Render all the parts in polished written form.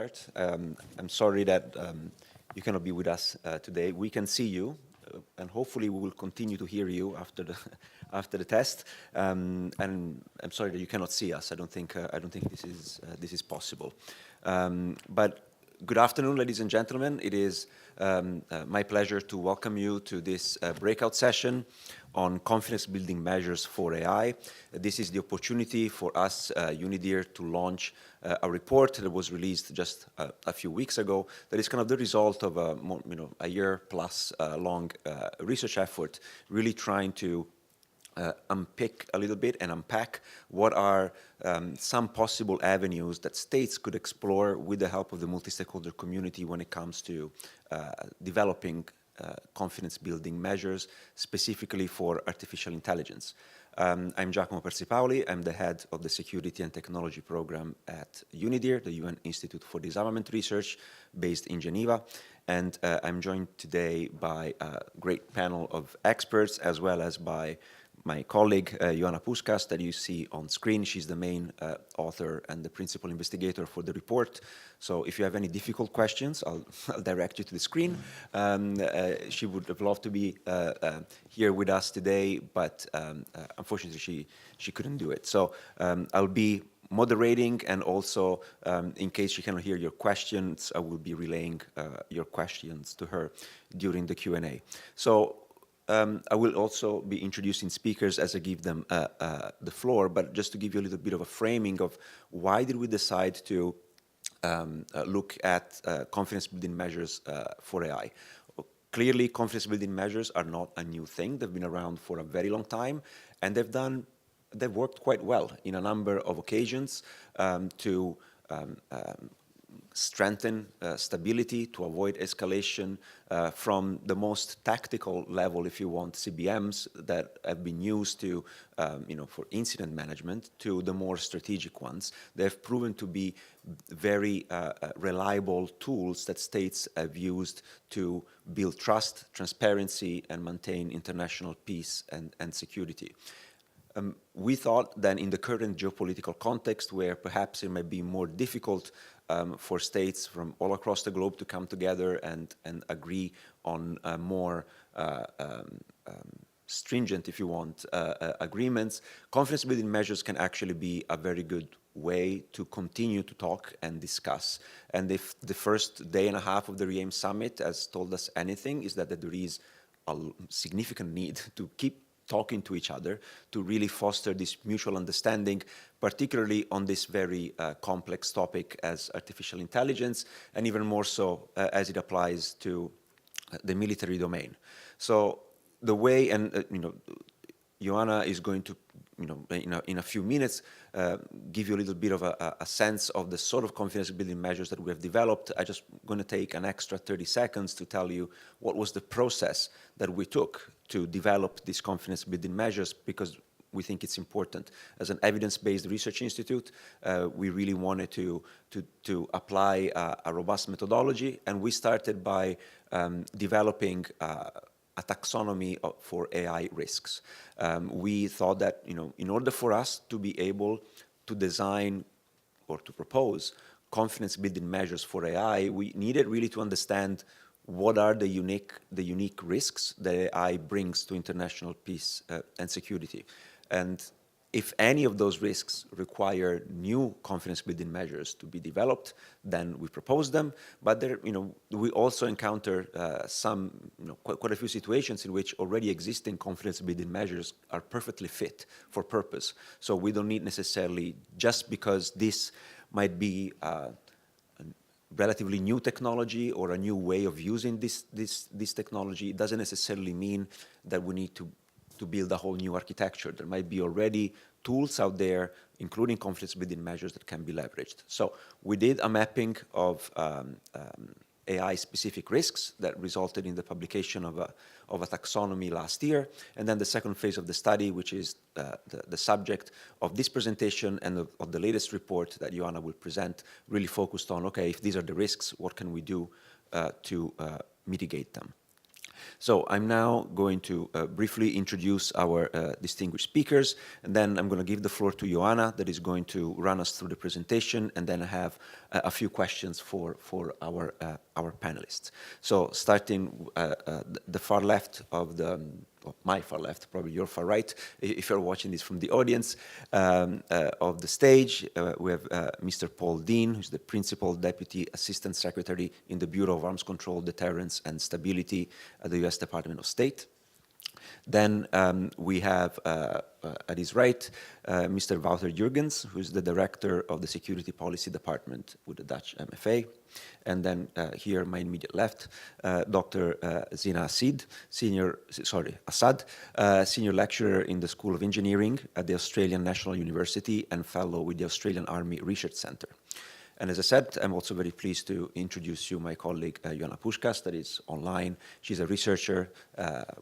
start. I'm sorry that you cannot be with us today. We can see you, and hopefully we will continue to hear you after the after the test. And I'm sorry that you cannot see us. I don't think this is possible. But good afternoon, ladies and gentlemen. It is my pleasure to welcome you to this breakout session on confidence-building measures for AI. This is the opportunity for us, UNIDIR, to launch a report that was released just a few weeks ago. That is kind of the result of a year-plus long research effort, really trying to unpick a little bit and unpack what are some possible avenues that states could explore with the help of the multi-stakeholder community when it comes to developing confidence-building measures, specifically for artificial intelligence. I'm Giacomo Persipaoli. I'm the head of the Security and Technology Program at UNIDIR, the UN Institute for Disarmament Research, based in Geneva. And I'm joined today by a great panel of experts, as well as by my colleague, Ioana Puskas, that you see on screen. She's the main author and the principal investigator for the report. So if you have any difficult questions, I'll direct you to the screen. She would have loved to be here with us today, but unfortunately she couldn't do it. So I'll be moderating, and also in case she cannot hear your questions, I will be relaying your questions to her during the Q&A. So I will also be introducing speakers as I give them the floor, but just to give you a little bit of a framing of why did we decide to look at confidence-building measures for AI. Clearly, confidence-building measures are not a new thing. They've been around for a very long time, and they've worked quite well in a number of occasions to strengthen stability, to avoid escalation from the most tactical level, if you want, CBMs that have been used to, for incident management, to the more strategic ones. They've proven to be very reliable tools that states have used to build trust, transparency, and maintain international peace and security. We thought that in the current geopolitical context, where perhaps it might be more difficult for states from all across the globe to come together and agree on more stringent, if you want, agreements, confidence-building measures can actually be a very good way to continue to talk and discuss. And if the first day and a half of the REAIM Summit has told us anything, is that there is a significant need to keep talking to each other, to really foster this mutual understanding, particularly on this very complex topic as artificial intelligence, and even more so as it applies to the military domain. So the way, and Ioana is going to, in a few minutes, give you a little bit of a sense of the sort of confidence-building measures that we have developed. I'm just going to take an extra 30 seconds to tell you what was the process that we took to develop these confidence-building measures, because we think it's important. As an evidence-based research institute, we really wanted to apply a robust methodology, and we started by developing a taxonomy for AI risks. We thought that, in order for us to be able to design or to propose confidence-building measures for AI, we needed really to understand what are the unique risks that AI brings to international peace and security. And if any of those risks require new confidence-building measures to be developed, then we propose them. But there, we also encounter quite a few situations in which already existing confidence-building measures are perfectly fit for purpose. So we don't need necessarily, just because this might be a relatively new technology or a new way of using this technology, it doesn't necessarily mean that we need to build a whole new architecture. There might be already tools out there, including confidence-building measures, that can be leveraged. So we did a mapping of AI-specific risks that resulted in the publication of a taxonomy last year. And then the second phase of the study, which is the subject of this presentation and of the latest report that Ioana will present, really focused on, okay, if these are the risks, what can we do to mitigate them? So I'm now going to briefly introduce our distinguished speakers, and then I'm going to give the floor to Joanna that is going to run us through the presentation, and then I have a few questions for our panelists. So starting the far left of the my far left, probably your far right, if you're watching this from the audience of the stage, we have Mr. Paul Dean, who's the Principal Deputy Assistant Secretary in the Bureau of Arms Control, Deterrence and Stability at the U.S. Department of State. Then we have at his right, Mr. Wouter Jurgens, who's the Director of the Security Policy Department with the Dutch MFA. And then here, my immediate left, Dr. Zina Assad, Senior Lecturer in the School of Engineering at the Australian National University and Fellow with the Australian Army Research Centre. And as I said, I'm also very pleased to introduce you my colleague, Joanna Puškas, that is online. She's a researcher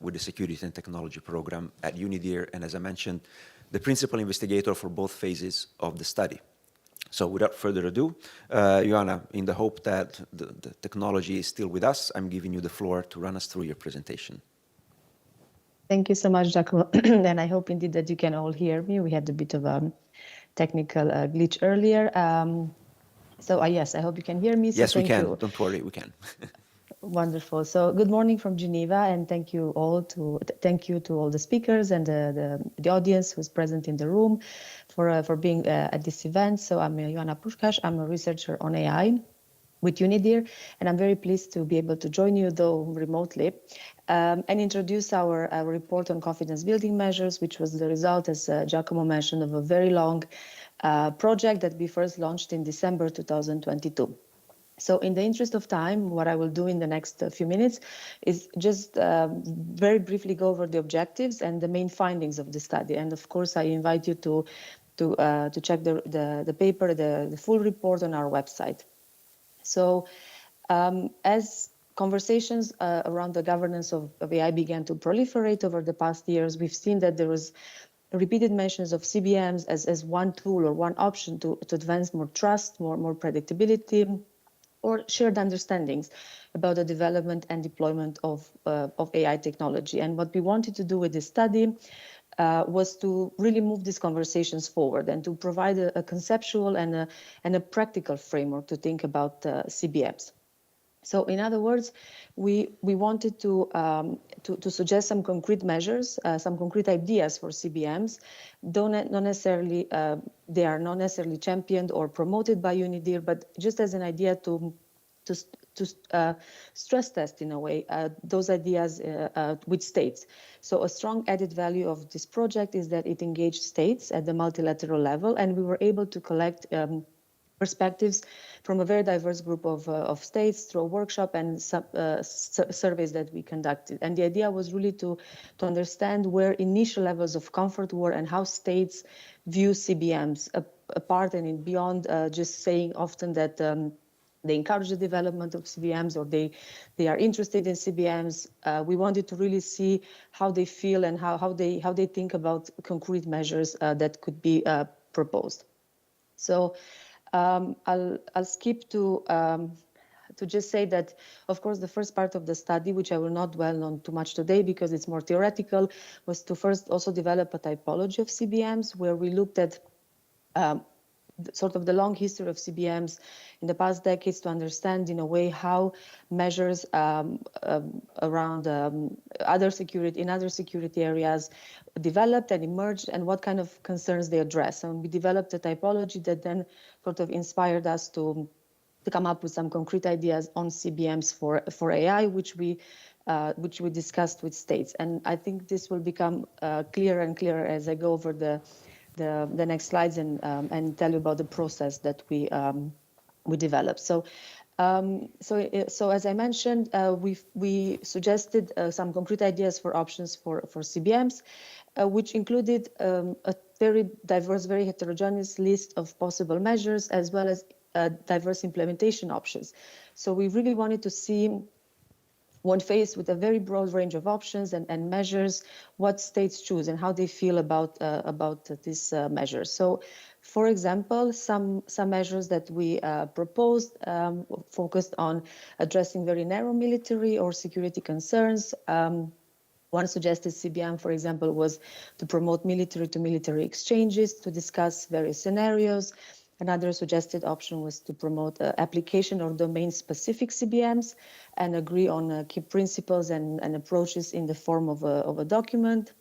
with the Security and Technology Program at UNIDIR, and as I mentioned, the principal investigator for both phases of the study. So without further ado, Joanna, in the hope that the technology is still with us, I'm giving you the floor to run us through your presentation. Thank you so much, Giacomo. And I hope indeed that you can all hear me. We had a bit of a technical glitch earlier. So yes, I hope you can hear me. So yes, we can. You. Don't worry, we can. Wonderful. So good morning from Geneva, and thank you all to all the speakers and the audience who's present in the room for being at this event. So I'm Joanna Puškas. I'm a researcher on AI with UNIDIR, and I'm very pleased to be able to join you, though remotely, and introduce our report on confidence building measures, which was the result, as Giacomo mentioned, of a very long project that we first launched in December 2022. So in the interest of time, what I will do in the next few minutes is just very briefly go over the objectives and the main findings of the study. And of course, I invite you to check the paper, the full report on our website. So as conversations around the governance of AI began to proliferate over the past years, we've seen that there was repeated mentions of CBMs as one tool or one option to advance more trust, more predictability, or shared understandings about the development and deployment of AI technology. And what we wanted to do with this study was to really move these conversations forward and to provide a conceptual and a practical framework to think about CBMs. So in other words, we wanted to suggest some concrete measures, some concrete ideas for CBMs. They are not necessarily championed or promoted by UNIDIR, but just as an idea to stress test in a way those ideas with states. So a strong added value of this project is that it engaged states at the multilateral level, and we were able to collect perspectives from a very diverse group of states through a workshop and surveys that we conducted. And the idea was really to understand where initial levels of comfort were and how states view CBMs apart and beyond just saying often that they encourage the development of CBMs or they are interested in CBMs. We wanted to really see how they feel and how they think about concrete measures that could be proposed. So I'll skip to just say that, of course, the first part of the study, which I will not dwell on too much today because it's more theoretical, was to first also develop a typology of CBMs where we looked at sort of the long history of CBMs in the past decades to understand in a way how measures around other security areas developed and emerged and what kind of concerns they address. And we developed a typology that then sort of inspired us to come up with some concrete ideas on CBMs for AI, which we discussed with states. And I think this will become clearer and clearer as I go over the next slides and tell you about the process that we developed. So as I mentioned, we suggested some concrete ideas for options for CBMs, which included a very diverse, very heterogeneous list of possible measures, as well as diverse implementation options. So we really wanted to see when faced with a very broad range of options and measures, what states choose and how they feel about these measures. So, for example, some measures that we proposed focused on addressing very narrow military or security concerns. One suggested CBM, for example, was to promote military-to-military exchanges to discuss various scenarios. Another suggested option was to promote application or domain-specific CBMs and agree on key principles and approaches in the form of a document.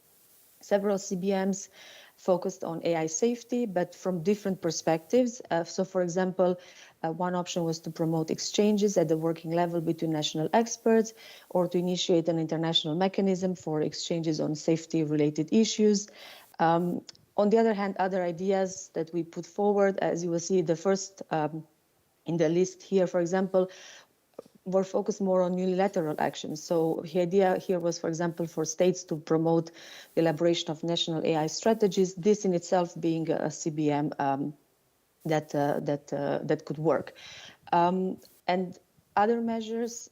Several CBMs focused on AI safety, but from different perspectives. So, for example, one option was to promote exchanges at the working level between national experts or to initiate an international mechanism for exchanges on safety-related issues. On the other hand, other ideas that we put forward, as you will see, the first in the list here, for example, were focused more on unilateral actions. So the idea here was, for example, for states to promote the elaboration of national AI strategies, this in itself being a CBM that could work. And other measures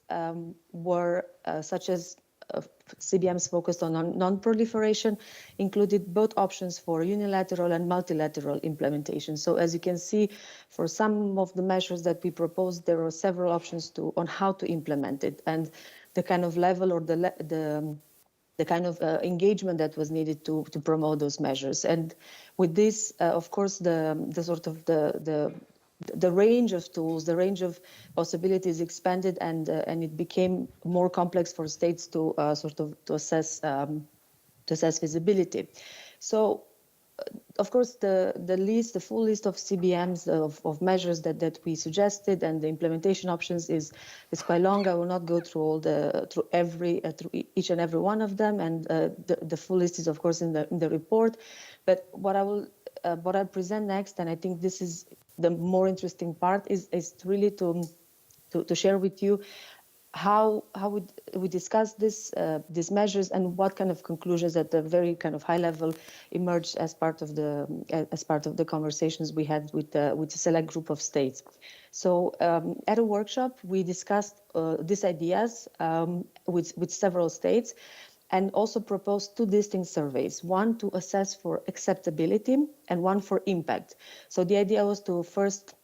were such as CBMs focused on non-proliferation, included both options for unilateral and multilateral implementation. So as you can see, for some of the measures that we proposed, there were several options on how to implement it and the kind of level or the kind of engagement that was needed to promote those measures. And with this, of course, the range of tools, the range of possibilities expanded, and it became more complex for states to to assess feasibility. So, of course, the full list of CBMs of measures that we suggested and the implementation options is quite long. I will not go through through each and every one of them, and the full list is of course in the report. But what I'll present next, and I think this is the more interesting part, is really to share with you how we discuss these measures and what kind of conclusions at the very kind of high level emerged as part of the conversations we had with a select group of states. So at a workshop we discussed these ideas with several states, and also proposed two distinct surveys, one to assess for acceptability and one for impact. So the idea was to first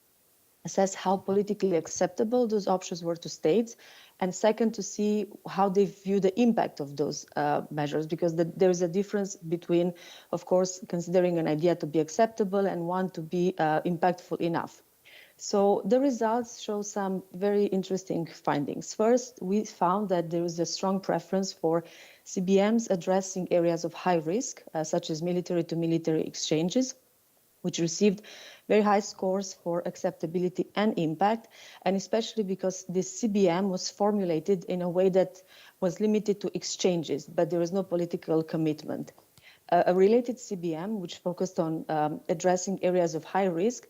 assess how politically acceptable those options were to states, and second, to see how they view the impact of those measures, because there is a difference between, of course, considering an idea to be acceptable and one to be impactful enough. So the results show some very interesting findings. First, we found that there is a strong preference for CBMs addressing areas of high risk, such as military-to-military exchanges, which received very high scores for acceptability and impact, and especially because this CBM was formulated in a way that was limited to exchanges, but there was no political commitment. A related CBM, which focused on addressing areas of high risk,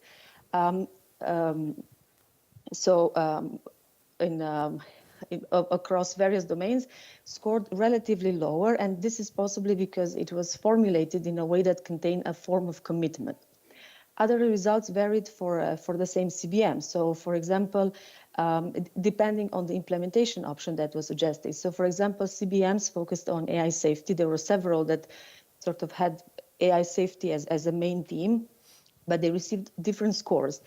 across various domains, scored relatively lower, and this is possibly because it was formulated in a way that contained a form of commitment. Other results varied for the same CBM. So, for example, depending on the implementation option that was suggested. So, for example, CBMs focused on AI safety. There were several that sort of had AI safety as a main theme, but they received different scores.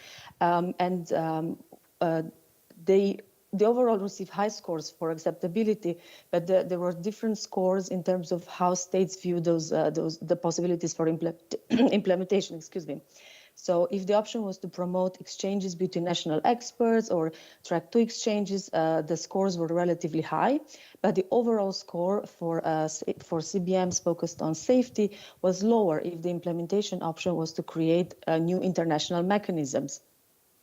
They overall received high scores for acceptability, but there were different scores in terms of how states view the possibilities for implementation. Excuse me. So if the option was to promote exchanges between national experts or track 2 exchanges, the scores were relatively high, but the overall score for CBMs focused on safety was lower if the implementation option was to create new international mechanisms.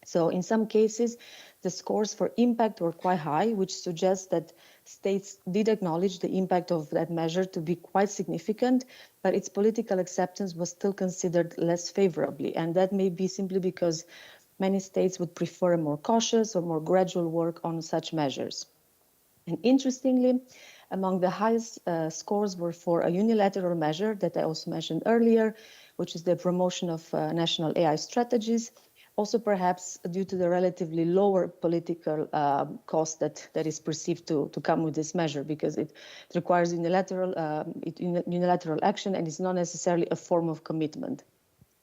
So in some cases, the scores for impact were quite high, which suggests that states did acknowledge the impact of that measure to be quite significant, but its political acceptance was still considered less favorably. And that may be simply because many states would prefer a more cautious or more gradual work on such measures. And interestingly, among the highest scores were for a unilateral measure that I also mentioned earlier, which is the promotion of national AI strategies. Also, perhaps due to the relatively lower political cost that is perceived to come with this measure, because it requires unilateral action and is not necessarily a form of commitment.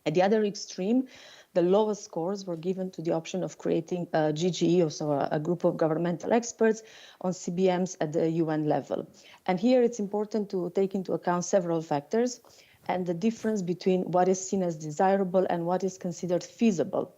At the other extreme, the lowest scores were given to the option of creating a GGE, also a group of governmental experts on CBMs at the UN level. And here it's important to take into account several factors and the difference between what is seen as desirable and what is considered feasible.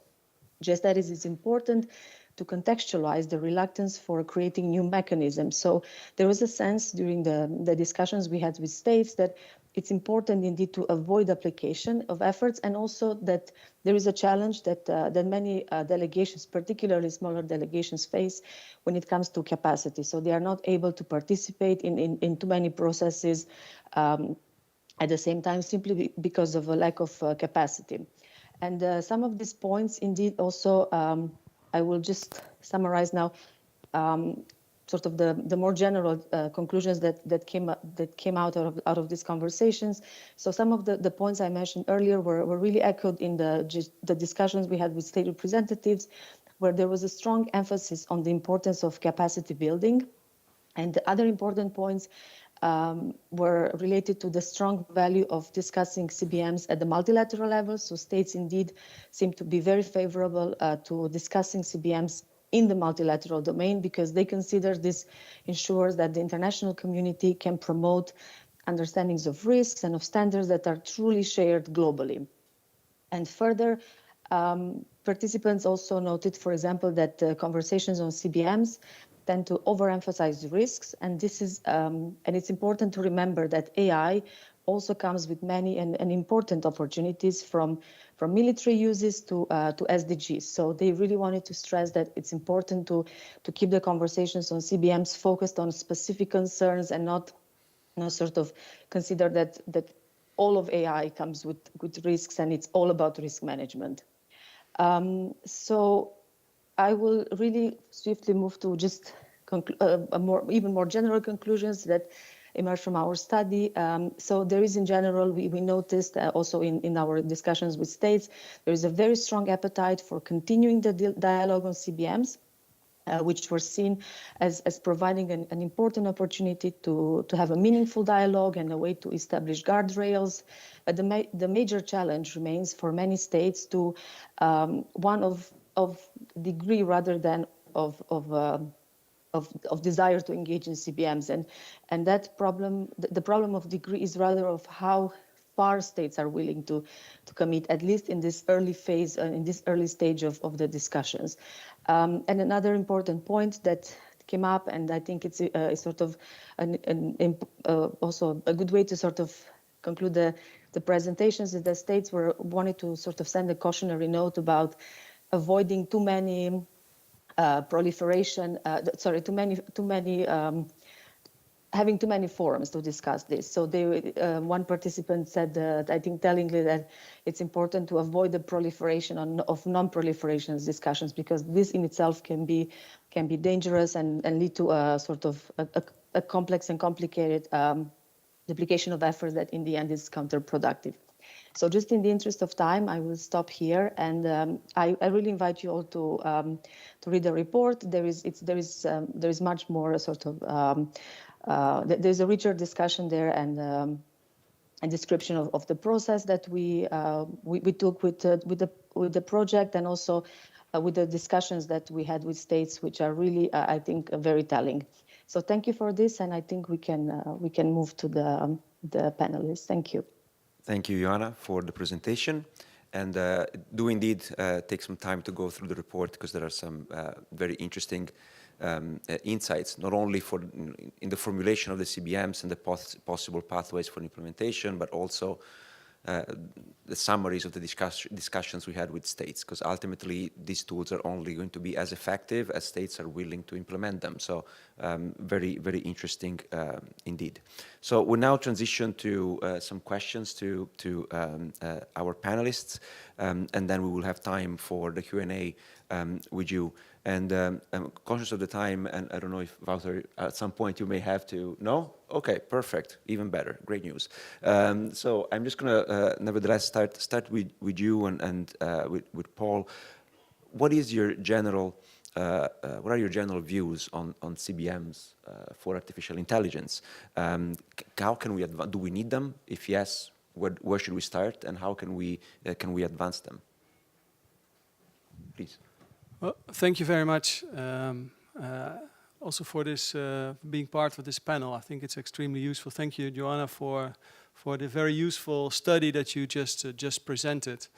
Just that it's important to contextualize the reluctance for creating new mechanisms. So there was a sense during the discussions we had with states that it's important indeed to avoid application of efforts, and also that there is a challenge that many delegations, particularly smaller delegations, face when it comes to capacity. So they are not able to participate in too many processes at the same time, simply because of a lack of capacity. And some of these points, indeed, also, I will just summarize now, sort of the more general conclusions that came out of these conversations. So some of the points I mentioned earlier were really echoed in the discussions we had with state representatives, where there was a strong emphasis on the importance of capacity building. And the other important points were related to the strong value of discussing CBMs at the multilateral level. So states indeed seem to be very favorable to discussing CBMs in the multilateral domain, because they consider this ensures that the international community can promote understandings of risks and of standards that are truly shared globally. And further, participants also noted, for example, that conversations on CBMs tend to overemphasize risks, and this is and it's important to remember that AI also comes with many and important opportunities from military uses to SDGs. So they really wanted to stress that it's important to keep the conversations on CBMs focused on specific concerns and not sort of consider that all of AI comes with risks and it's all about risk management. So I will really swiftly move to just even more general conclusions that emerge from our study. So there is, in general, we noticed also in our discussions with states, there is a very strong appetite for continuing the dialogue on CBMs, which were seen as providing an important opportunity to have a meaningful dialogue and a way to establish guardrails. But the major challenge remains for many states to one of degree rather than of desire to engage in CBMs, and that problem, the problem of degree, is rather of how far states are willing to commit, at least in this early phase, in this early stage of the discussions. And another important point that came up, and I think it's sort of also a good way to sort of conclude the presentations, is that states wanted to sort of send a cautionary note about avoiding too many proliferation, having too many forums to discuss this. So one participant said, I think tellingly, that it's important to avoid the proliferation of non-proliferation discussions, because this in itself can be dangerous and lead to a sort of a complex and complicated duplication of efforts that in the end is counterproductive. So just in the interest of time, I will stop here, and I really invite you all to read the report. There is much more sort of there's a richer discussion there and a description of the process that we took with the project, and also with the discussions that we had with states, which are really I think very telling. So thank you for this, and I think we can move to the panelists. Thank you. Thank you, Joanna, for the presentation. And do indeed take some time to go through the report, because there are some very interesting insights, not only in the formulation of the CBMs and the possible pathways for implementation, but also the summaries of the discussions we had with states, because ultimately these tools are only going to be as effective as states are willing to implement them. So very, very interesting indeed. So we'll now transition to some questions to our panelists, and then we will have time for the Q&A with you. And I'm conscious of the time, and I don't know if, Wouter, at some point you may have to... No? Okay, perfect. Even better. Great news. So I'm just going to, nevertheless, start with you and with Paul. what is your general what are your general views on CBMs for artificial intelligence? How can we do we need them? If yes, where should we start, and how can we advance them? Please. Well, thank you very much. Also for this being part of this panel. I think it's extremely useful. Thank you, Joanna, for the very useful study that you just presented.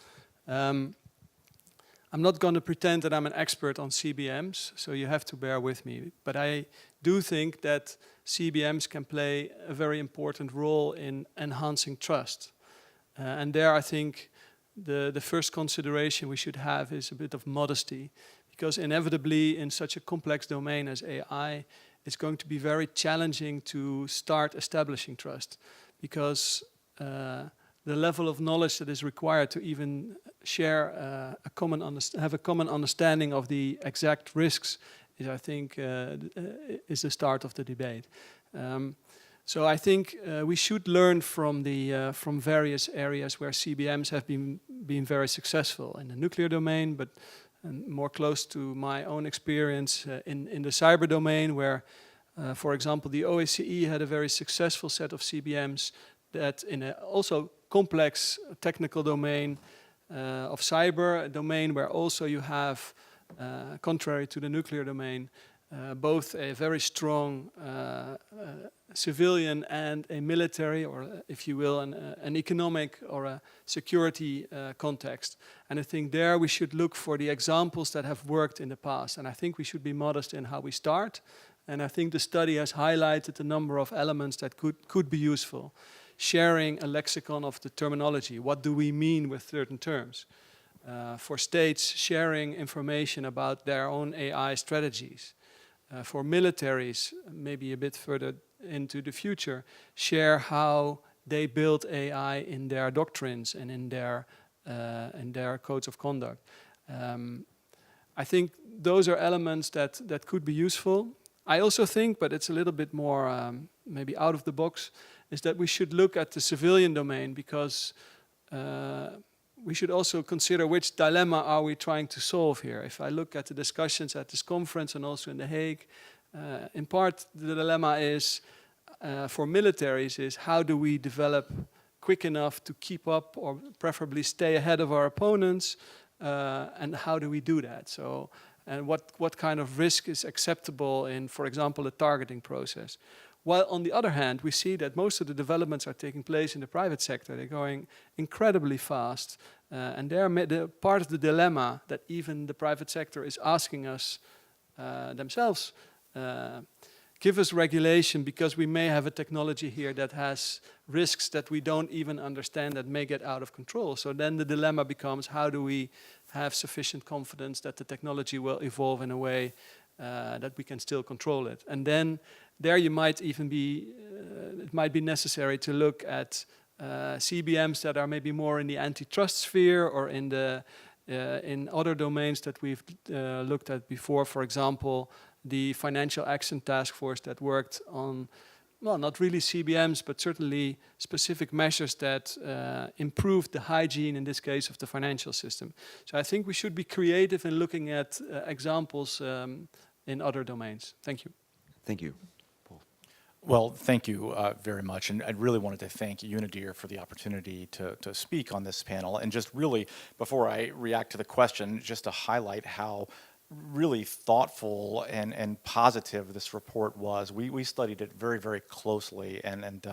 I'm not going to pretend that I'm an expert on CBMs, so you have to bear with me. But I do think that CBMs can play a very important role in enhancing trust. And there I think the first consideration we should have is a bit of modesty, because inevitably in such a complex domain as AI, it's going to be very challenging to start establishing trust, because the level of knowledge that is required to even share have a common understanding of the exact risks is, I think, is the start of the debate. So I think we should learn from various areas where CBMs have been very successful in the nuclear domain, but more close to my own experience in the cyber domain, where, for example, the OSCE had a very successful set of CBMs that in a also complex technical domain of cyber, a domain where also you have, contrary to the nuclear domain, both a very strong civilian and a military, or if you will, an economic or a security context. And I think there we should look for the examples that have worked in the past. And I think we should be modest in how we start. And I think the study has highlighted a number of elements that could be useful. Sharing a lexicon of the terminology. What do we mean with certain terms? For states, sharing information about their own AI strategies. For militaries, maybe a bit further into the future, share how they build AI in their doctrines and in their codes of conduct. I think those are elements that could be useful. I also think, but it's a little bit more maybe out of the box, is that we should look at the civilian domain, because we should also consider which dilemma are we trying to solve here. If I look at the discussions at this conference and also in The Hague, in part the dilemma is, for militaries, is how do we develop quick enough to keep up or preferably stay ahead of our opponents, and how do we do that? So, and what kind of risk is acceptable in, for example, a targeting process? While on the other hand, we see that most of the developments are taking place in the private sector. They're going incredibly fast. And they're part of the dilemma that even the private sector is asking us themselves, give us regulation, because we may have a technology here that has risks that we don't even understand, that may get out of control. So then the dilemma becomes, how do we have sufficient confidence that the technology will evolve in a way that we can still control it? And then there you might even be, it might be necessary to look at CBMs that are maybe more in the antitrust sphere, or in other domains that we've looked at before. For example, the Financial Action Task Force that worked on, well, not really CBMs, but certainly specific measures that improved the hygiene, in this case, of the financial system. So I think we should be creative in looking at examples in other domains. Thank you. Thank you. Well, thank you very much. And I really wanted to thank UNIDIR for the opportunity to speak on this panel. And just really, before I react to the question, just to highlight how really thoughtful and positive this report was. We studied it very, very closely, and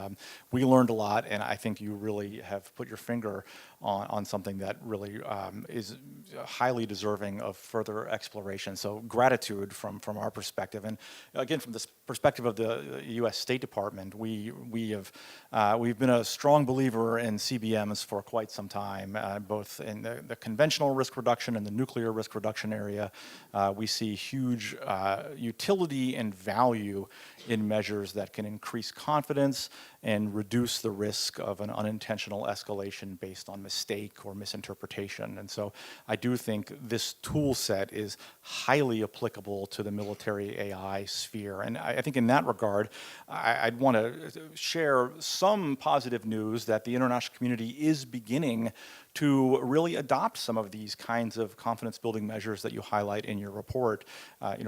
we learned a lot, and I think you really have put your finger on something that really is highly deserving of further exploration. So gratitude from our perspective. And again, from this perspective of the U.S. State Department, we've been a strong believer in CBMs for quite some time, both in the conventional risk reduction and the nuclear risk reduction area. We see huge utility and value in measures that can increase confidence and reduce the risk of an unintentional escalation based on mistake or misinterpretation. And so I do think this tool set is highly applicable to the military AI sphere. And I think in that regard, I'd want to share some positive news that the international community is beginning to really adopt some of these kinds of confidence building measures that you highlight in your report.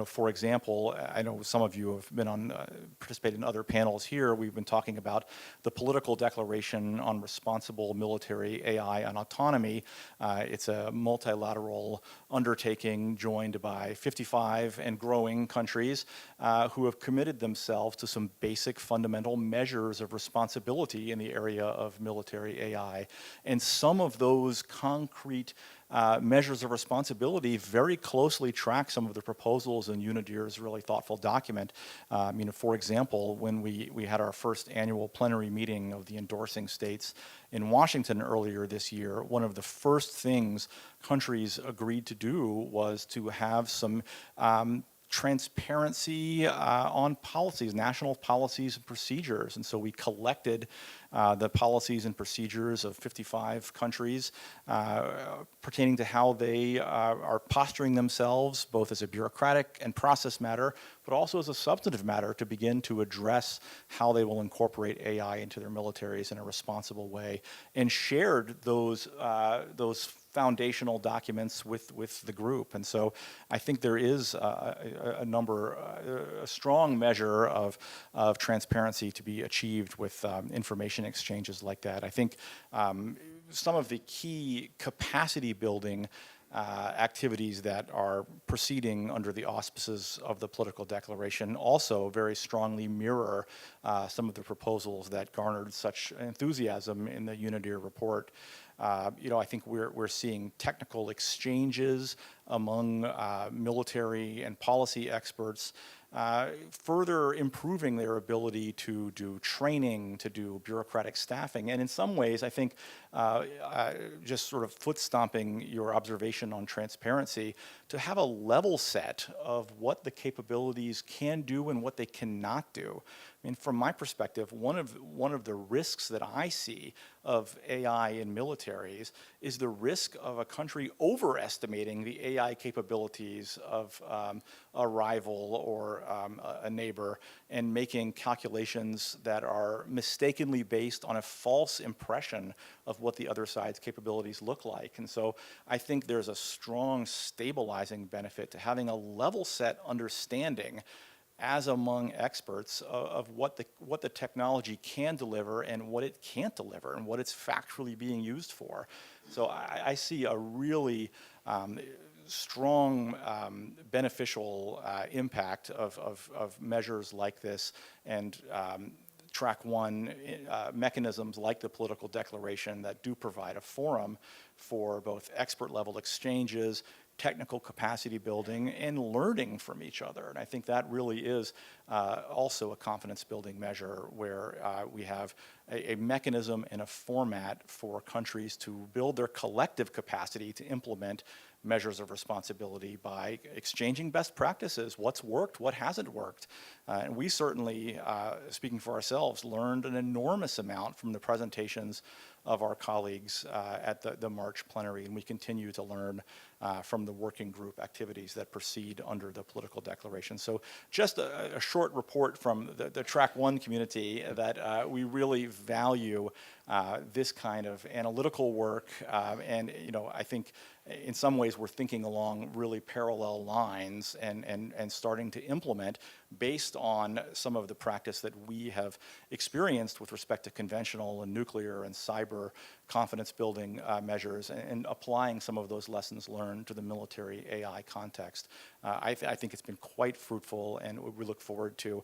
For example, I know some of you have been participated in other panels here. We've been talking about the Political Declaration on Responsible Military AI and Autonomy. It's a multilateral undertaking joined by 55 and growing countries who have committed themselves to some basic fundamental measures of responsibility in the area of military AI. And some of those concrete measures of responsibility very closely track some of the proposals in UNIDIR's really thoughtful document. For example, when we had our first annual plenary meeting of the endorsing states in Washington earlier this year, one of the first things countries agreed to do was to have some transparency on policies, national policies and procedures. And so we collected the policies and procedures of 55 countries pertaining to how they are posturing themselves, both as a bureaucratic and process matter, but also as a substantive matter to begin to address how they will incorporate AI into their militaries in a responsible way, and shared those foundational documents with the group. And so I think there is a strong measure of transparency to be achieved with information exchanges like that. I think some of the key capacity building activities that are proceeding under the auspices of the political declaration also very strongly mirror some of the proposals that garnered such enthusiasm in the UNIDIR report. I think we're seeing technical exchanges among military and policy experts, further improving their ability to do training, to do bureaucratic staffing. And in some ways, I think just sort of foot stomping your observation on transparency, to have a level set of what the capabilities can do and what they cannot do. I mean, from my perspective, one of the risks that I see of AI in militaries is the risk of a country overestimating the AI capabilities of a rival or a neighbor, and making calculations that are mistakenly based on a false impression of what the other side's capabilities look like. And so I think there's a strong stabilizing benefit to having a level set understanding as among experts of what the technology can deliver and what it can't deliver and what it's factually being used for. So I see a really strong beneficial impact of measures like this, and track one mechanisms like the political declaration that do provide a forum for both expert level exchanges, technical capacity building, and learning from each other. And I think that really is also a confidence building measure where we have a mechanism and a format for countries to build their collective capacity to implement measures of responsibility by exchanging best practices, what's worked, what hasn't worked. And we certainly, speaking for ourselves, learned an enormous amount from the presentations of our colleagues at the March plenary, and we continue to learn from the working group activities that proceed under the political declaration. So just a short report from the track one community that we really value this kind of analytical work, and I think in some ways we're thinking along really parallel lines and starting to implement based on some of the practice that we have experienced with respect to conventional and nuclear and cyber confidence building measures, and applying some of those lessons learned to the military AI context. I think it's been quite fruitful, and we look forward to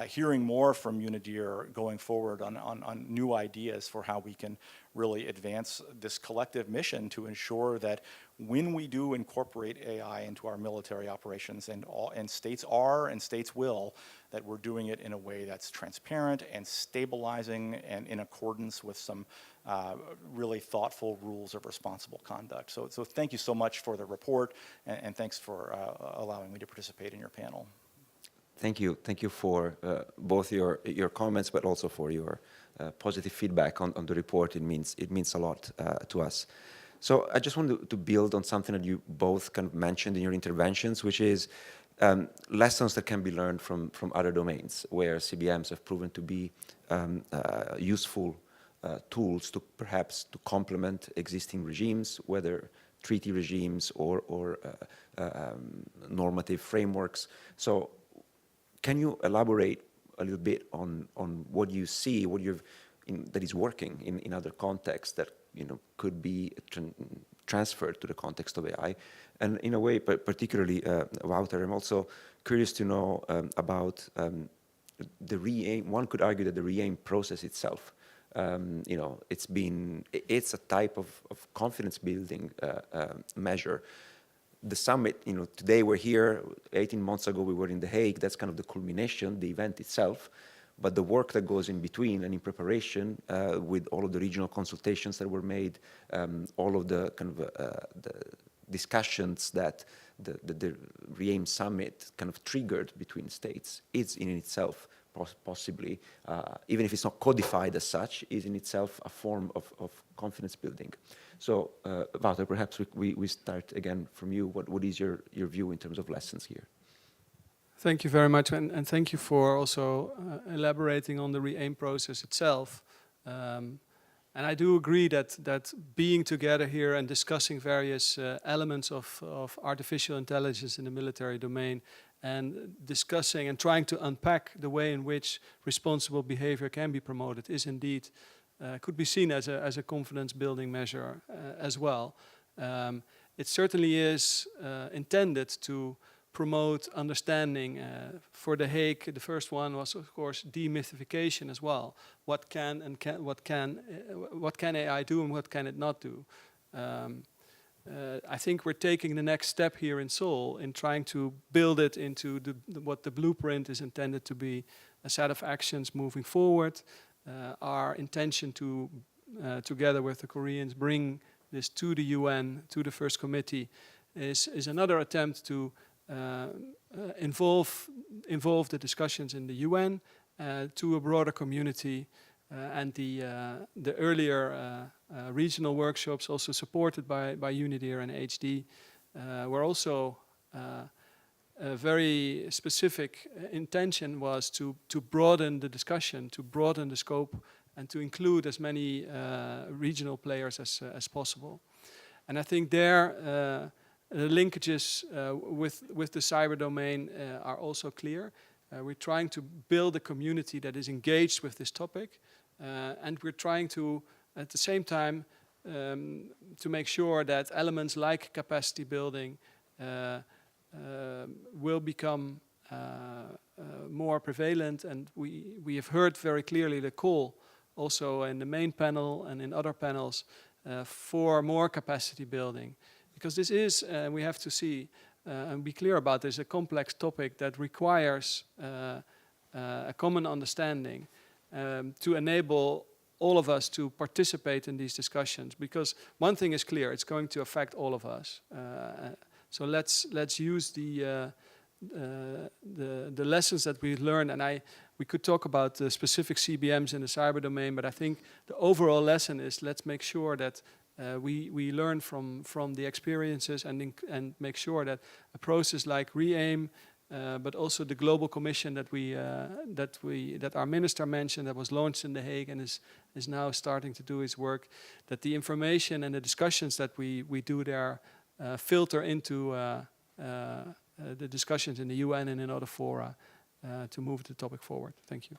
hearing more from UNIDIR going forward on new ideas for how we can really advance this collective mission to ensure that when we do incorporate AI into our military operations, and states are and states will, that we're doing it in a way that's transparent and stabilizing and in accordance with some really thoughtful rules of responsible conduct. So thank you so much for the report, and thanks for allowing me to participate in your panel. Thank you. Thank you for both your comments, but also for your positive feedback on the report. It means a lot to us. So I just wanted to build on something that you both kind of mentioned in your interventions, which is lessons that can be learned from other domains where CBMs have proven to be useful tools to perhaps to complement existing regimes, whether treaty regimes or normative frameworks. So can you elaborate a little bit on what you see, what you've that is working in other contexts that could be transferred to the context of AI? And in a way, particularly, Wouter, I'm also curious to know about the REAIM. One could argue that the REAIM process itself, it's a type of confidence building measure. The summit, today we're here, 18 months ago we were in The Hague, that's kind of the culmination, the event itself, but the work that goes in between and in preparation with all of the regional consultations that were made, all of the kind of the discussions that the REAIM Summit kind of triggered between states is in itself possibly, even if it's not codified as such, is in itself a form of confidence building. So, Wouter, perhaps we start again from you. What is your view in terms of lessons here? Thank you very much, and thank you for also elaborating on the REAIM process itself. And I do agree that being together here and discussing various elements of artificial intelligence in the military domain and discussing and trying to unpack the way in which responsible behavior can be promoted is indeed, could be seen as a confidence building measure as well. It certainly is intended to promote understanding. For The Hague, the first one was, of course, demythification as well. What can AI do and what can it not do? I think we're taking the next step here in Seoul in trying to build it into what the blueprint is intended to be, a set of actions moving forward. Our intention to, together with the Koreans, bring this to the UN, to the first committee, is another attempt to involve the discussions in the UN to a broader community, and the earlier regional workshops, also supported by UNIDIR and HD, were also a very specific intention was to broaden the discussion, to broaden the scope, and to include as many regional players as possible. And I think there the linkages with the cyber domain are also clear. We're trying to build a community that is engaged with this topic, and we're trying to, at the same time, to make sure that elements like capacity building will become more prevalent. And we have heard very clearly the call also in the main panel and in other panels for more capacity building. Because this is, we have to see and be clear about this, a complex topic that requires a common understanding to enable all of us to participate in these discussions. Because one thing is clear, it's going to affect all of us. So let's use the lessons that we learned, and we could talk about the specific CBMs in the cyber domain, but I think the overall lesson is let's make sure that we learn from the experiences and make sure that a process like REAIM, but also the global commission that our minister mentioned, that was launched in The Hague and is now starting to do its work, that the information and the discussions that we do there filter into the discussions in the UN and in other fora to move the topic forward. Thank you.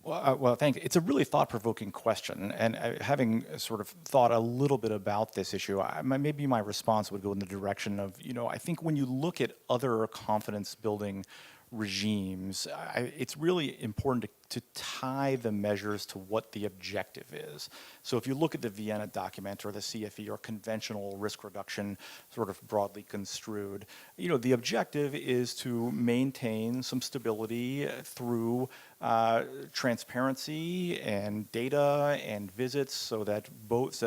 Well, thanks. It's a really thought-provoking question, and having sort of thought a little bit about this issue, maybe my response would go in the direction of, I think when you look at other confidence-building regimes, it's really important to tie the measures to what the objective is. So if you look at the Vienna document or the CFE or conventional risk reduction, sort of broadly construed, the objective is to maintain some stability through transparency and data and visits, so that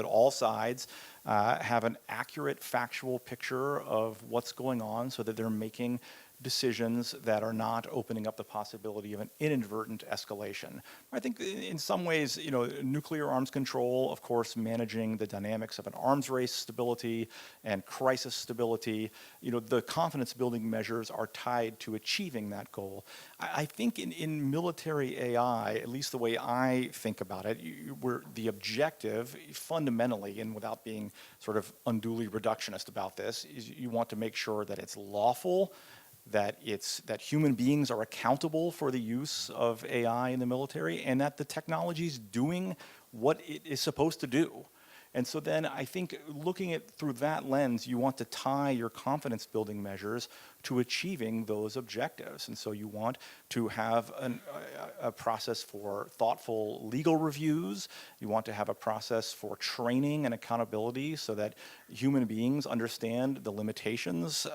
all sides have an accurate, factual picture of what's going on, so that they're making decisions that are not opening up the possibility of an inadvertent escalation. I think in some ways, nuclear arms control, of course, managing the dynamics of an arms race stability and crisis stability, the confidence building measures are tied to achieving that goal. I think in military AI, at least the way I think about it, the objective fundamentally, and without being sort of unduly reductionist about this, is you want to make sure that it's lawful, that human beings are accountable for the use of AI in the military, and that the technology is doing what it is supposed to do. And so then I think looking at through that lens, you want to tie your confidence building measures to achieving those objectives. And so you want to have a process for thoughtful legal reviews. You want to have a process for training and accountability so that human beings understand the limitations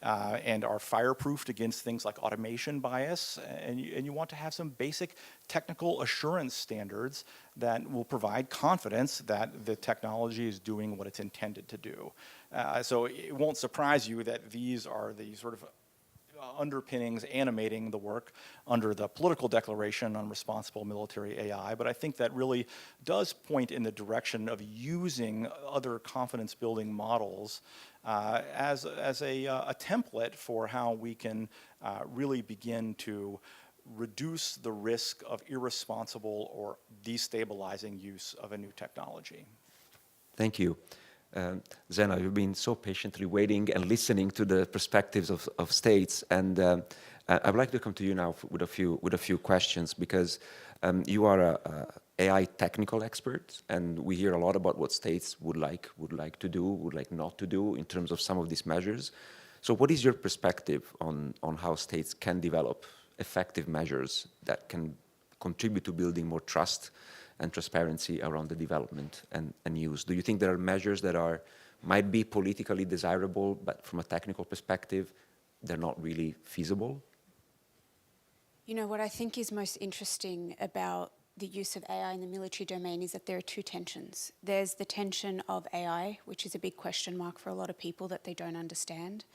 and are fireproofed against things like automation bias. And you want to have some basic technical assurance standards that will provide confidence that the technology is doing what it's intended to do. So it won't surprise you that these are the sort of underpinnings animating the work under the political declaration on responsible military AI, but I think that really does point in the direction of using other confidence building models as a template for how we can really begin to reduce the risk of irresponsible or destabilizing use of a new technology. Thank you. Zena, you've been so patiently waiting and listening to the perspectives of states, and I'd like to come to you now with a few questions, because you are a AI technical expert, and we hear a lot about what states would like to do, would like not to do in terms of some of these measures. So what is your perspective on how states can develop effective measures that can contribute to building more trust and transparency around the development and use? Do you think there are measures that might be politically desirable, but from a technical perspective, they're not really feasible? What I think is most interesting about the use of AI in the military domain is that there are two tensions. There's the tension of AI, which is a big question mark for a lot of people that they don't understand.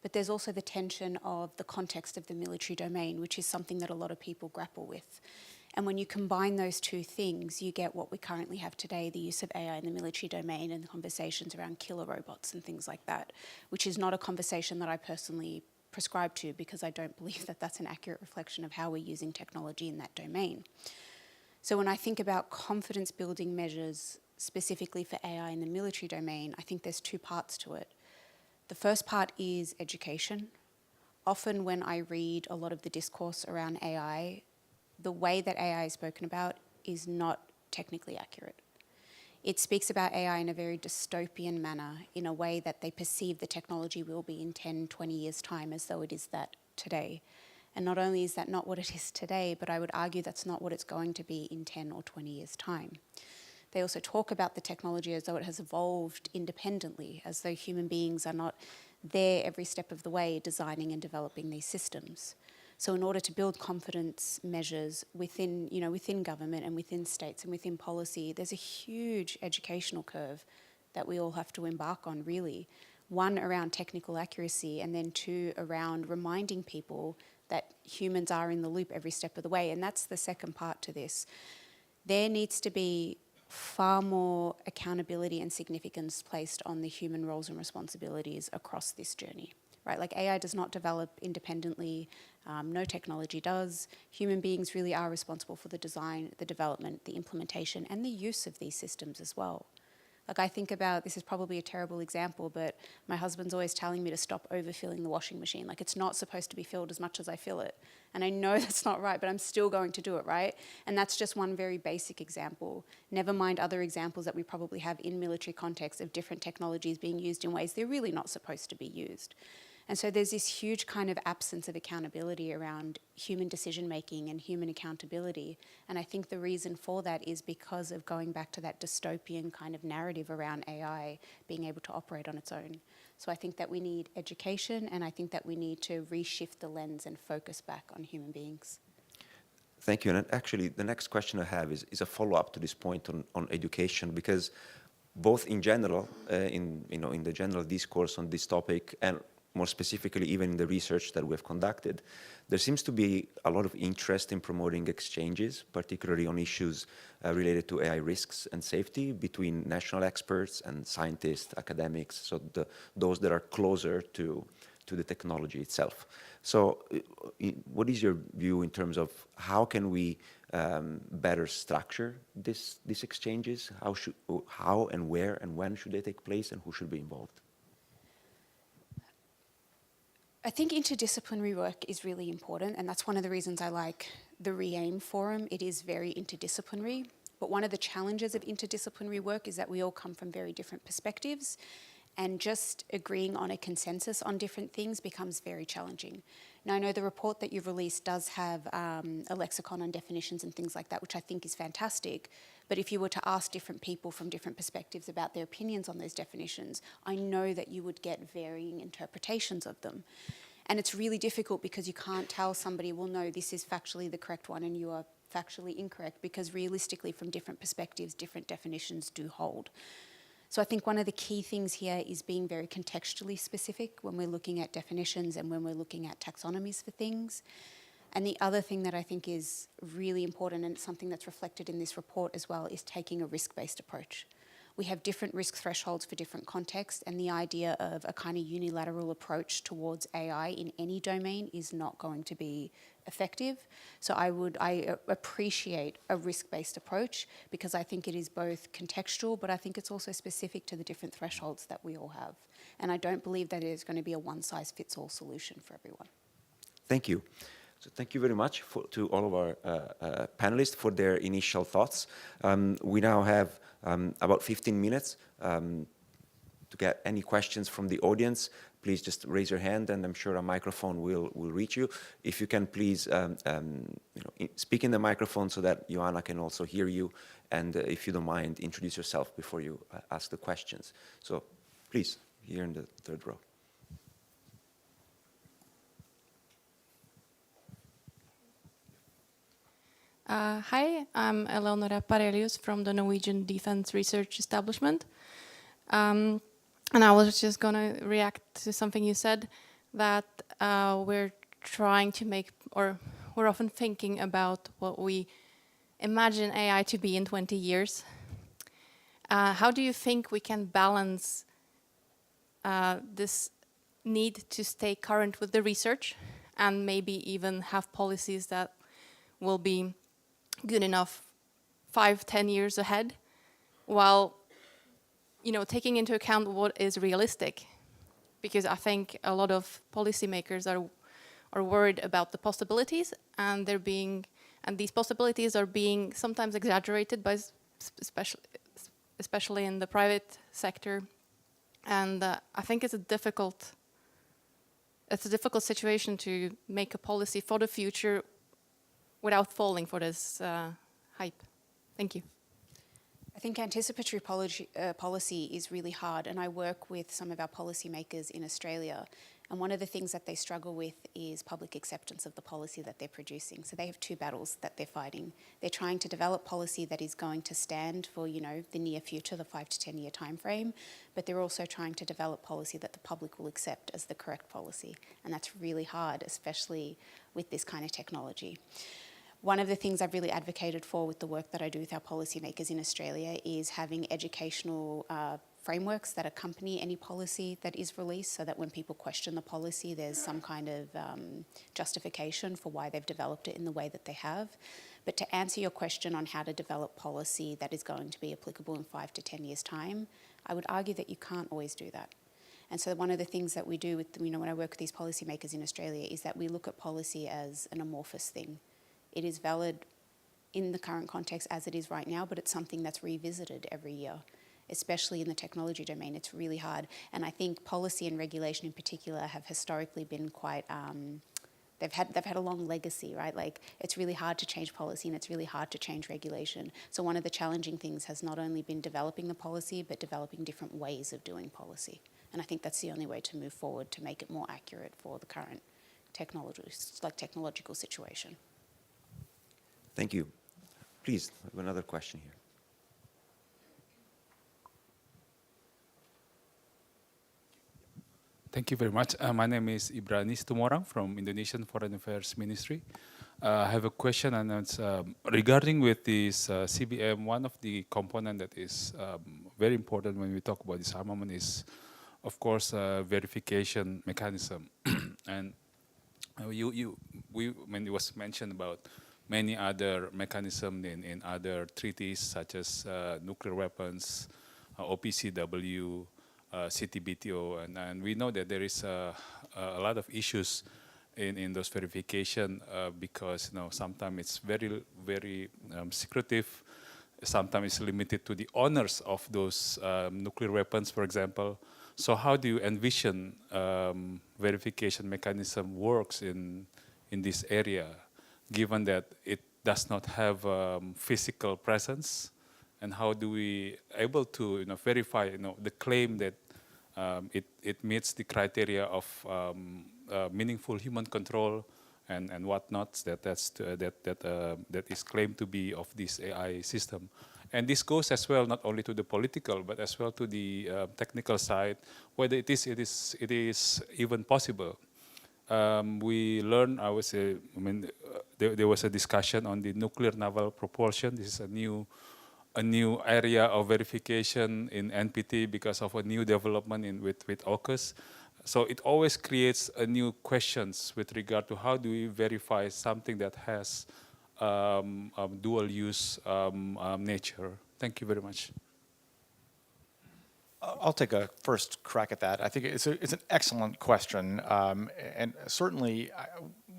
But there's also the tension of the context of the military domain, which is something that a lot of people grapple with. And when you combine those two things, you get what we currently have today, the use of AI in the military domain and the conversations around killer robots and things like that, which is not a conversation that I personally prescribe to, because I don't believe that that's an accurate reflection of how we're using technology in that domain. So when I think about confidence building measures specifically for AI in the military domain, I think there's two parts to it. The first part is education. Often when I read a lot of the discourse around AI, the way that AI is spoken about is not technically accurate. It speaks about AI in a very dystopian manner, in a way that they perceive the technology will be in 10, 20 years' time, as though it is that today. And not only is that not what it is today, but I would argue that's not what it's going to be in 10 or 20 years' time. They also talk about the technology as though it has evolved independently, as though human beings are not there every step of the way designing and developing these systems. So in order to build confidence measures within government and within states and within policy, there's a huge educational curve that we all have to embark on, really. One, around technical accuracy, and then two, around reminding people that humans are in the loop every step of the way. And that's the second part to this. There needs to be far more accountability and significance placed on the human roles and responsibilities across this journey. Right, like AI does not develop independently, no technology does. Human beings really are responsible for the design, the development, the implementation, and the use of these systems as well. Like, I think about, this is probably a terrible example, but my husband's always telling me to stop overfilling the washing machine. Like, it's not supposed to be filled as much as I fill it. And I know that's not right, but I'm still going to do it, right? And that's just one very basic example. Never mind other examples that we probably have in military contexts of different technologies being used in ways they're really not supposed to be used. And so there's this huge kind of absence of accountability around human decision-making and human accountability. And I think the reason for that is because of going back to that dystopian kind of narrative around AI being able to operate on its own. So I think that we need education, and I think that we need to reshift the lens and focus back on human beings. Thank you. And actually, the next question I have is a follow-up to this point on education, because both in general, in the general discourse on this topic, and more specifically even in the research that we've conducted, there seems to be a lot of interest in promoting exchanges, particularly on issues related to AI risks and safety between national experts and scientists, academics, so those that are closer to the technology itself. So what is your view in terms of how can we better structure these exchanges? How and where and when should they take place, and who should be involved? I think interdisciplinary work is really important, and that's one of the reasons I like the REAIM forum. It is very interdisciplinary, but one of the challenges of interdisciplinary work is that we all come from very different perspectives, and just agreeing on a consensus on different things becomes very challenging. Now, I know the report that you've released does have a lexicon on definitions and things like that, which I think is fantastic. But if you were to ask different people from different perspectives about their opinions on those definitions, I know that you would get varying interpretations of them. And it's really difficult because you can't tell somebody, well, no, this is factually the correct one and you are factually incorrect, because realistically, from different perspectives, different definitions do hold. So I think one of the key things here is being very contextually specific when we're looking at definitions and when we're looking at taxonomies for things. And the other thing that I think is really important, and it's something that's reflected in this report as well, is taking a risk-based approach. We have different risk thresholds for different contexts, and the idea of a kind of unilateral approach towards AI in any domain is not going to be effective. So I appreciate a risk-based approach, because I think it is both contextual, but I think it's also specific to the different thresholds that we all have. And I don't believe that it is going to be a one-size-fits-all solution for everyone. Thank you. So thank you very much to all of our panelists for their initial thoughts. We now have about 15 minutes to get any questions from the audience. Please just raise your hand, and I'm sure a microphone will reach you. If you can please speak in the microphone so that Joanna can also hear you, and if you don't mind, introduce yourself before you ask the questions. So please, here in the third row. Hi, I'm Eleonora Parelius from the Norwegian Defense Research Establishment. And I was just going to react to something you said, that we're trying to make, or we're often thinking about what we imagine AI to be in 20 years. How do you think we can balance this need to stay current with the research, and maybe even have policies that will be good enough 5-10 years ahead, while taking into account what is realistic? Because I think a lot of policymakers are worried about the possibilities, and these possibilities are being sometimes exaggerated by especially in the private sector. And I think it's a difficult situation to make a policy for the future without falling for this hype. Thank you. I think anticipatory policy is really hard, and I work with some of our policymakers in Australia, and one of the things that they struggle with is public acceptance of the policy that they're producing. So they have two battles that they're fighting. They're trying to develop policy that is going to stand for, the near future, the 5 to 10 year time frame, but they're also trying to develop policy that the public will accept as the correct policy, and that's really hard, especially with this kind of technology. One of the things I've really advocated for with the work that I do with our policymakers in Australia is having educational frameworks that accompany any policy that is released, so that when people question the policy, there's some kind of justification for why they've developed it in the way that they have. But to answer your question on how to develop policy that is going to be applicable in 5 to 10 years' time, I would argue that you can't always do that. And so one of the things that we do with, when I work with these policymakers in Australia, is that we look at policy as an amorphous thing. It is valid in the current context as it is right now, but it's something that's revisited every year, especially in the technology domain. It's really hard. And I think policy and regulation in particular have historically been quite, they've had a long legacy, right? Like, it's really hard to change policy and it's really hard to change regulation. So one of the challenging things has not only been developing the policy, but developing different ways of doing policy. And I think that's the only way to move forward to make it more accurate for the current technological situation. Thank you. Please, I have another question here. Thank you very much. My name is Ibranis Tumorang from Indonesian Foreign Affairs Ministry. I have a question, and it's regarding with this CBM. One of the component that is very important when we talk about disarmament is, of course, verification mechanism. And when it was mentioned about many other mechanisms in other treaties, such as nuclear weapons, OPCW, CTBTO, and we know that there is a lot of issues in those verification because sometimes it's very secretive. Sometimes it's limited to the owners of those nuclear weapons, for example. So how do you envision verification mechanism works in this area, given that it does not have physical presence? And how do we able to verify the claim that it meets the criteria of meaningful human control and whatnot that is claimed to be of this AI system? And this goes as well not only to the political but as well to the technical side, whether it is even possible. We learned, there was a discussion on the nuclear naval propulsion. This is a new area of verification in NPT because of a new development with AUKUS. So it always creates a new questions with regard to how do we verify something that has dual use nature. Thank you very much. I'll take a first crack at that. I think it's an excellent question, and certainly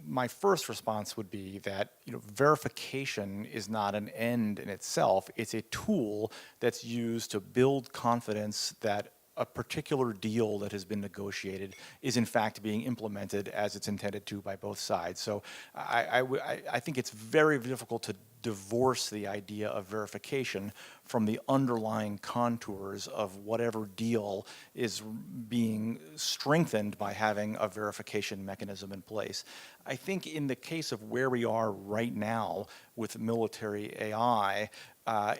my first response would be that verification is not an end in itself. It's a tool that's used to build confidence that a particular deal that has been negotiated is in fact being implemented as it's intended to by both sides. So I think it's very difficult to divorce the idea of verification from the underlying contours of whatever deal is being strengthened by having a verification mechanism in place. I think in the case of where we are right now with military AI,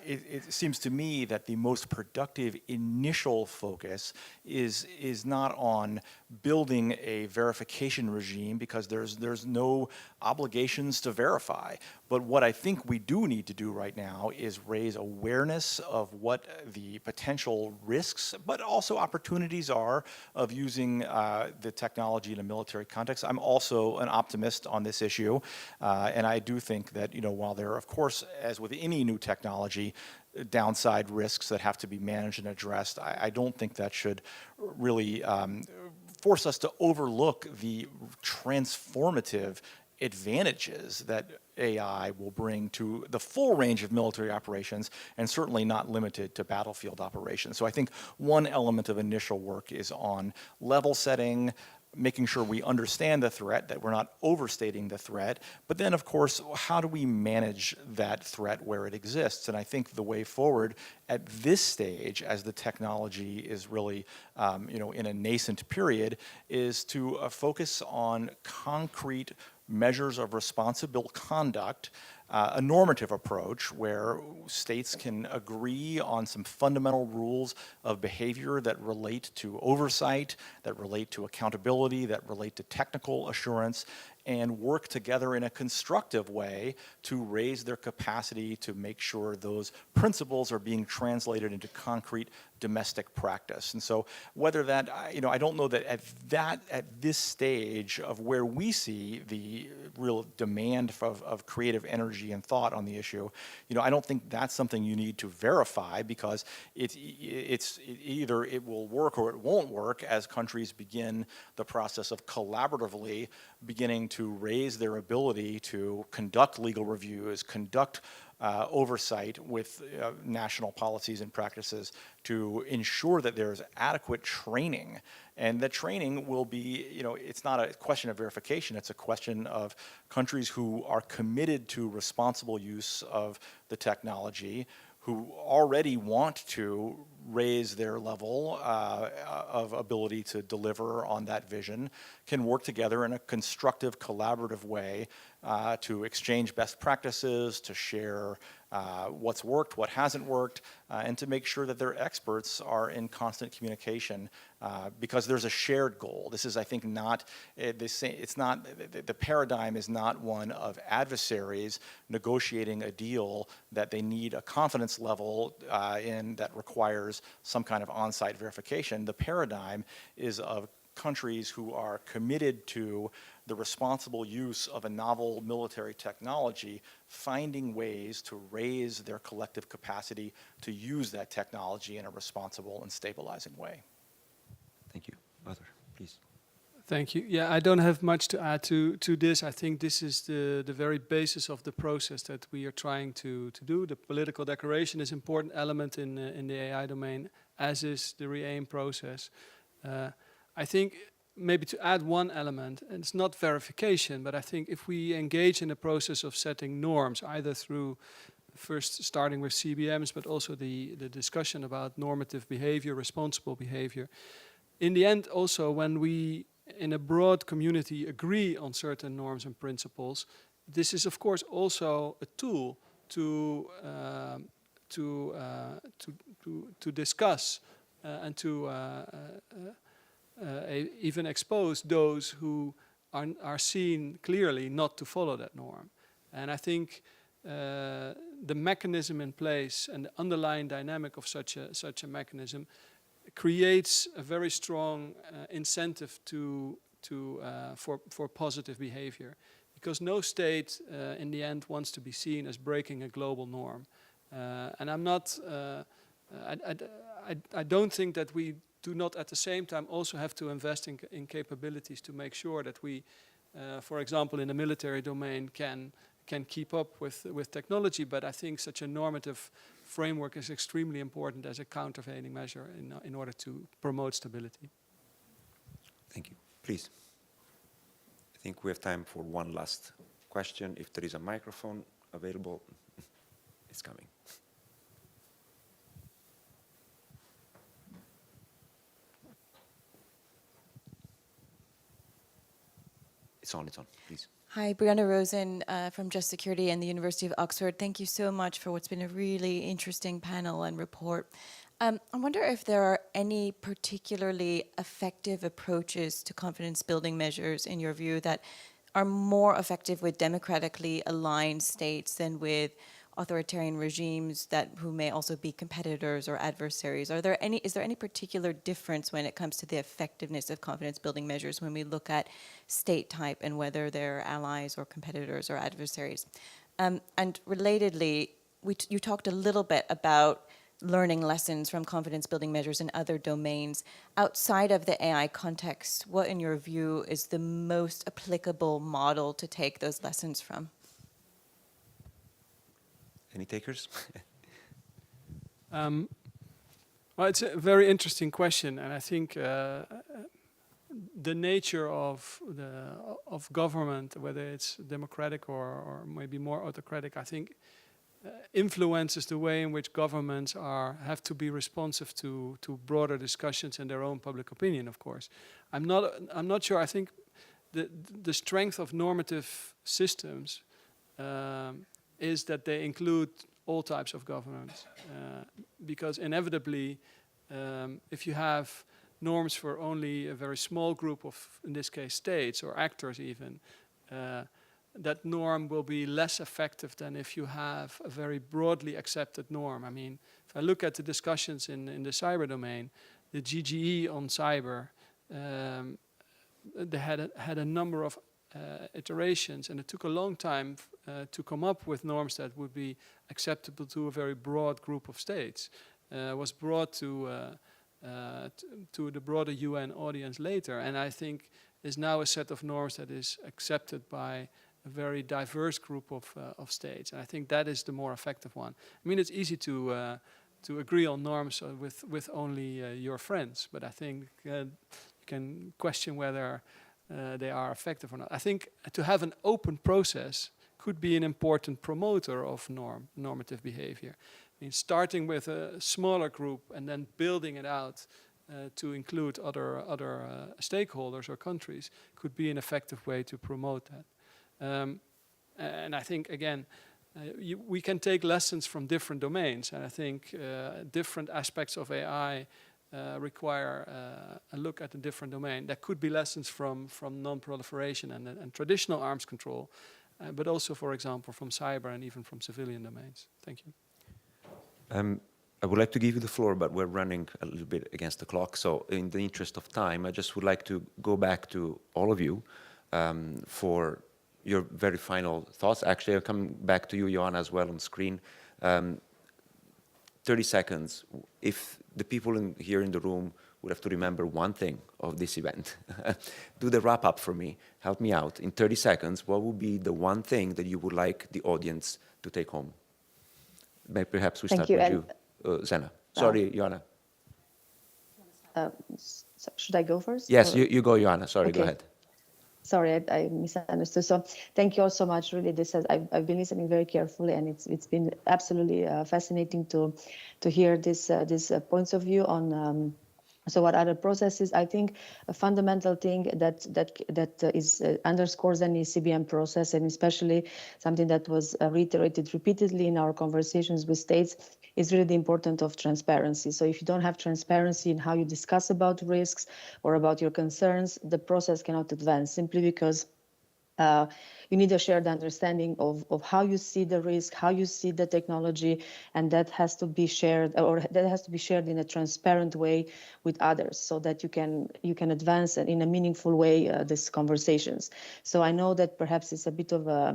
it seems to me that the most productive initial focus is not on building a verification regime because there's no obligations to verify. But what I think we do need to do right now is raise awareness of what the potential risks, but also opportunities are of using the technology in a military context. I'm also an optimist on this issue, and I do think that while there are, of course, as with any new technology, downside risks that have to be managed and addressed, I don't think that should really force us to overlook the transformative advantages that AI will bring to the full range of military operations, and certainly not limited to battlefield operations. So I think one element of initial work is on level setting, making sure we understand the threat, that we're not overstating the threat, but then of course, how do we manage that threat where it exists? And I think the way forward at this stage, as the technology is really in a nascent period, is to focus on concrete measures of responsible conduct, a normative approach where states can agree on some fundamental rules of behavior that relate to oversight, that relate to accountability, that relate to technical assurance, and work together in a constructive way to raise their capacity to make sure those principles are being translated into concrete domestic practice. And so whether that, I don't know that at this stage of where we see the real demand of creative energy and thought on the issue, I don't think that's something you need to verify, because it's either it will work or it won't work as countries begin the process of collaboratively beginning to raise their ability to conduct legal reviews, conduct oversight with national policies and practices to ensure that there's adequate training. And that training will be, it's not a question of verification, it's a question of countries who are committed to responsible use of the technology, who already want to raise their level of ability to deliver on that vision, can work together in a constructive, collaborative way to exchange best practices, to share what's worked, what hasn't worked, and to make sure that their experts are in constant communication because there's a shared goal. This is, I think, not the paradigm is not one of adversaries negotiating a deal that they need a confidence level in that requires some kind of on-site verification. The paradigm is of countries who are committed to the responsible use of a novel military technology, finding ways to raise their collective capacity to use that technology in a responsible and stabilizing way. Thank you. Wouter, please. Thank you. Yeah, I don't have much to add to this. I think this is the very basis of the process that we are trying to do. The political declaration is an important element in the AI domain, as is the REAIM process. I think maybe to add one element, and it's not verification, but I think if we engage in the process of setting norms, either through first starting with CBMs, but also the discussion about normative behavior, responsible behavior, in the end also when we in a broad community agree on certain norms and principles, this is of course also a tool to discuss and to even expose those who are seen clearly not to follow that norm. And I think the mechanism in place and the underlying dynamic of such a mechanism creates a very strong incentive for positive behavior, because no state in the end wants to be seen as breaking a global norm. And I'm not. I don't think that we do not at the same time also have to invest in capabilities to make sure that we, for example, in the military domain, can keep up with technology. But I think such a normative framework is extremely important as a countervailing measure in order to promote stability. Thank you. Please. I think we have time for one last question. If there is a microphone available, it's coming. It's on, please. Hi, Brianna Rosen from Just Security and the University of Oxford. Thank you so much for what's been a really interesting panel and report. I wonder if there are any particularly effective approaches to confidence building measures, in your view, that are more effective with democratically aligned states than with authoritarian regimes who may also be competitors or adversaries. Is there any particular difference when it comes to the effectiveness of confidence building measures when we look at state type and whether they're allies or competitors or adversaries? And relatedly, you talked a little bit about learning lessons from confidence building measures in other domains. Outside of the AI context, what in your view is the most applicable model to take those lessons from? Any takers? Well, it's a very interesting question, and I think the nature of government, whether it's democratic or maybe more autocratic, I think influences the way in which governments have to be responsive to broader discussions and their own public opinion. Of course, I'm not sure. I think the strength of normative systems is that they include all types of governance, because inevitably, if you have norms for only a very small group of, in this case, states or actors even, that norm will be less effective than if you have a very broadly accepted norm. I mean, if I look at the discussions in the cyber domain, the GGE on cyber, they had a number of iterations, and it took a long time to come up with norms that would be acceptable to a very broad group of states. Was brought to the broader UN audience later, and I think is now a set of norms that is accepted by a very diverse group of states, and I think that is the more effective one. I mean, it's easy to agree on norms with only your friends, but I think you can question whether they are effective or not. I think to have an open process could be an important promoter of normative behavior, I mean, starting with a smaller group and then building it out to include other stakeholders or countries could be an effective way to promote that. And I think, again, we can take lessons from different domains, and I think different aspects of AI require a look at a different domain. There could be lessons from non-proliferation and traditional arms control, but also, for example, from cyber and even from civilian domains. Thank you. I would like to give you the floor, but we're running a little bit against the clock. So in the interest of time, I just would like to go back to all of you for your very final thoughts. Actually, I'll come back to you, Joanna, as well on screen. 30 seconds. If the people here in the room would have to remember one thing of this event, do the wrap up for me. Help me out. In 30 seconds, what would be the one thing that you would like the audience to take home? Maybe perhaps we start with you, Zena. Sorry, Joanna. So should I go first? Yes, you go, Joanna. Sorry, Okay. Go ahead. Sorry, I misunderstood. So thank you all so much. Really, I've been listening very carefully, and it's been absolutely fascinating to hear these points of view on. So what are the processes? I think a fundamental thing that underscores any CBM process, and especially something that was reiterated repeatedly in our conversations with states, is really the importance of transparency. So if you don't have transparency in how you discuss about risks or about your concerns, the process cannot advance, simply because you need a shared understanding of how you see the risk, how you see the technology, and that has to be shared, or that has to be shared in a transparent way with others, so that you can advance in a meaningful way these conversations. So I know that perhaps it's a bit of a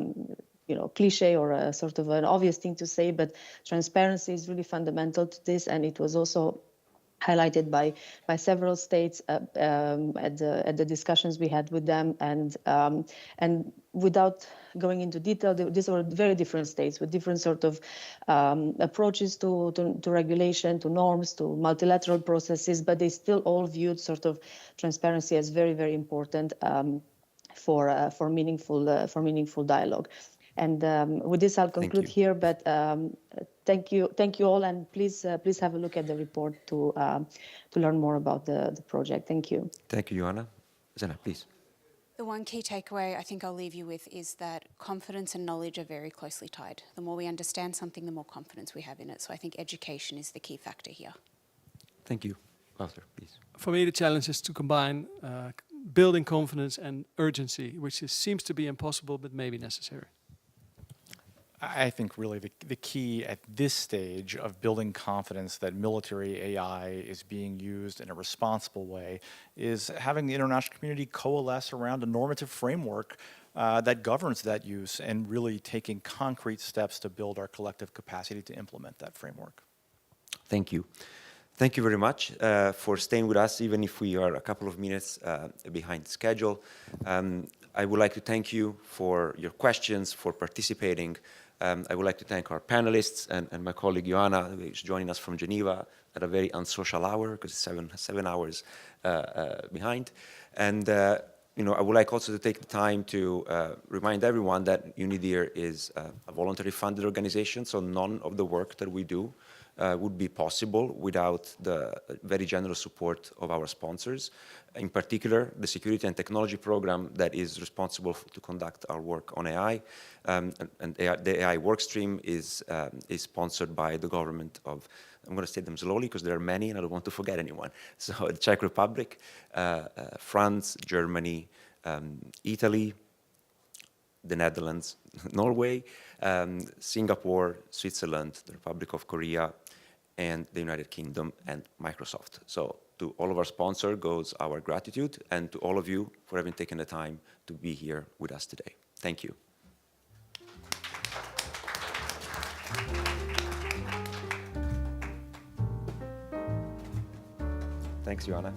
cliche or a sort of an obvious thing to say, but transparency is really fundamental to this, and it was also highlighted by several states at the discussions we had with them, and without going into detail, these were very different states with different sort of approaches to regulation, to norms, to multilateral processes, but they still all viewed sort of transparency as very, very important for meaningful dialogue. And with this, I'll conclude here. But thank you all, and please have a look at the report to learn more about the project. Thank you. Thank you, Joanna. Zena, please. The one key takeaway I think I'll leave you with is that confidence and knowledge are very closely tied. The more we understand something, the more confidence we have in it. So I think education is the key factor here. Thank you. Walter, please. For me, the challenge is to combine building confidence and urgency, which seems to be impossible, but maybe necessary. I think really the key at this stage of building confidence that military AI is being used in a responsible way is having the international community coalesce around a normative framework that governs that use, and really taking concrete steps to build our collective capacity to implement that framework. Thank you. Thank you very much for staying with us, even if we are a couple of minutes behind schedule. I would like to thank you for your questions, for participating. I would like to thank our panelists and my colleague Joanna, who is joining us from Geneva at a very unsocial hour, because it's 7 hours behind. And I would like also to take the time to remind everyone that UNIDIR is a voluntary funded organization, so none of the work that we do would be possible without the very generous support of our sponsors. In particular, the Security and Technology Program that is responsible to conduct our work on AI, and the AI workstream is sponsored by the government of, I'm going to say them slowly because there are many and I don't want to forget anyone. So the Czech Republic, France, Germany, Italy, the Netherlands, Norway, Singapore, Switzerland, the Republic of Korea, and the United Kingdom, and Microsoft. So to all of our sponsors goes our gratitude, and to all of you for having taken the time to be here with us today. Thank you. Thanks, Joanna.